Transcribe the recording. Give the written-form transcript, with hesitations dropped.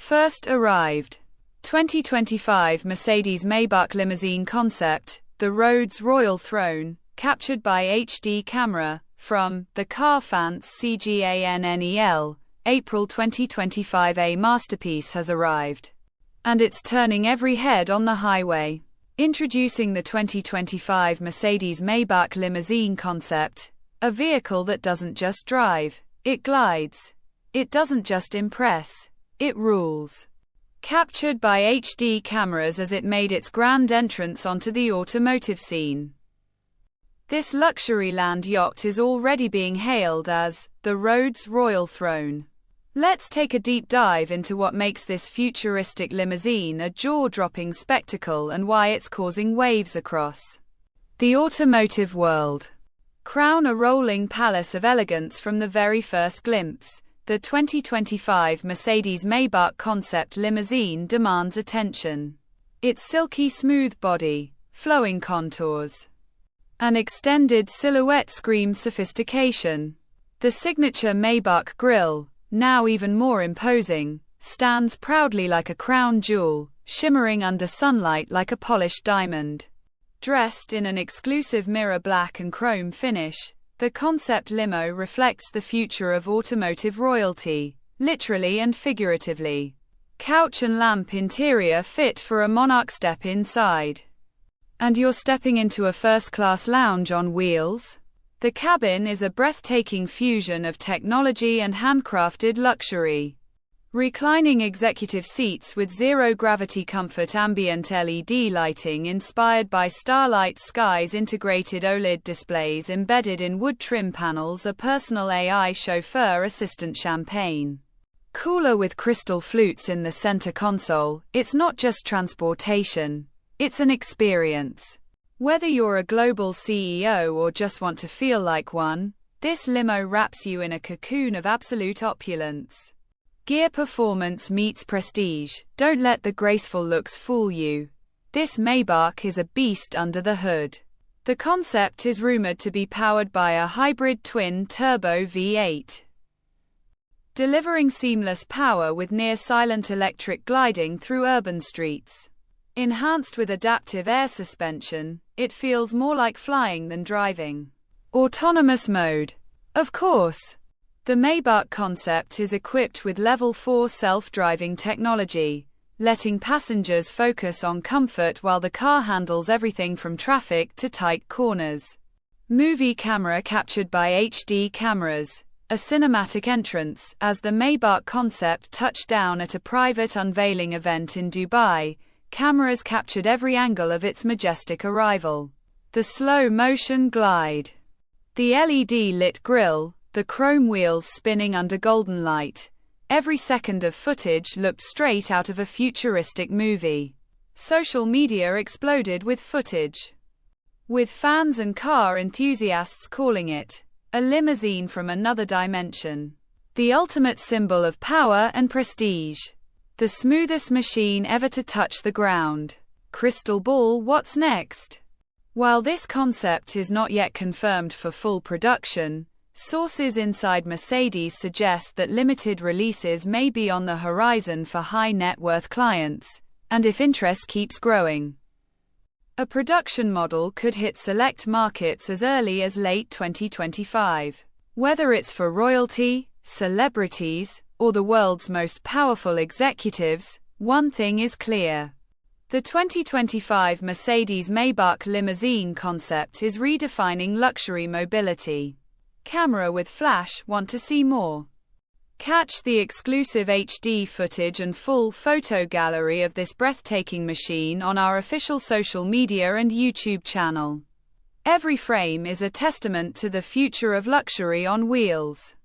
First arrived. 2025 Mercedes-Maybach Limousine Concept, the road's royal throne, captured by HD camera, from The Car Fans CGANNEL, April 2025. A masterpiece has arrived. And it's turning every head on the highway. Introducing the 2025 Mercedes-Maybach Limousine Concept, a vehicle that doesn't just drive, it glides. It doesn't just impress, it rules. Captured by HD cameras as it made its grand entrance onto the automotive scene. This luxury land yacht is already being hailed as the road's royal throne. Let's take a deep dive into what makes this futuristic limousine a jaw-dropping spectacle and why it's causing waves across the automotive world. Crown a rolling palace of elegance from the very first glimpse. The 2025 Mercedes-Maybach Concept limousine demands attention. Its silky smooth body, flowing contours, and extended silhouette scream sophistication. The signature Maybach grille, now even more imposing, stands proudly like a crown jewel, shimmering under sunlight like a polished diamond. Dressed in an exclusive mirror black and chrome finish, the concept limo reflects the future of automotive royalty, literally and figuratively. Couch and lamp interior fit for a monarch step inside. And you're stepping into a first-class lounge on wheels? The cabin is a breathtaking fusion of technology and handcrafted luxury. Reclining executive seats with zero-gravity comfort, ambient LED lighting inspired by starlight skies, integrated OLED displays embedded in wood trim panels, a personal AI chauffeur assistant, champagne cooler with crystal flutes in the center console. It's not just transportation, it's an experience. Whether you're a global CEO or just want to feel like one, this limo wraps you in a cocoon of absolute opulence. Gear performance meets prestige. Don't let the graceful looks fool you. This Maybach is a beast under the hood. The concept is rumored to be powered by a hybrid twin-turbo V8, delivering seamless power with near-silent electric gliding through urban streets. Enhanced with adaptive air suspension, it feels more like flying than driving. Autonomous mode. Of course. The Maybach Concept is equipped with Level 4 self-driving technology, letting passengers focus on comfort while the car handles everything from traffic to tight corners. Movie camera captured by HD cameras, a cinematic entrance. As the Maybach Concept touched down at a private unveiling event in Dubai, cameras captured every angle of its majestic arrival. The slow-motion glide, the LED-lit grille, the chrome wheels spinning under golden light. Every second of footage looked straight out of a futuristic movie. Social media exploded with footage, with fans and car enthusiasts calling it a limousine from another dimension. The ultimate symbol of power and prestige. The smoothest machine ever to touch the ground. Crystal ball, what's next? While this concept is not yet confirmed for full production, sources inside Mercedes suggest that limited releases may be on the horizon for high-net-worth clients, and if interest keeps growing, a production model could hit select markets as early as late 2025. Whether it's for royalty, celebrities, or the world's most powerful executives, one thing is clear. The 2025 Mercedes-Maybach Limousine Concept is redefining luxury mobility. Camera with flash, want to see more? Catch the exclusive HD footage and full photo gallery of this breathtaking machine on our official social media and YouTube channel. Every frame is a testament to the future of luxury on wheels.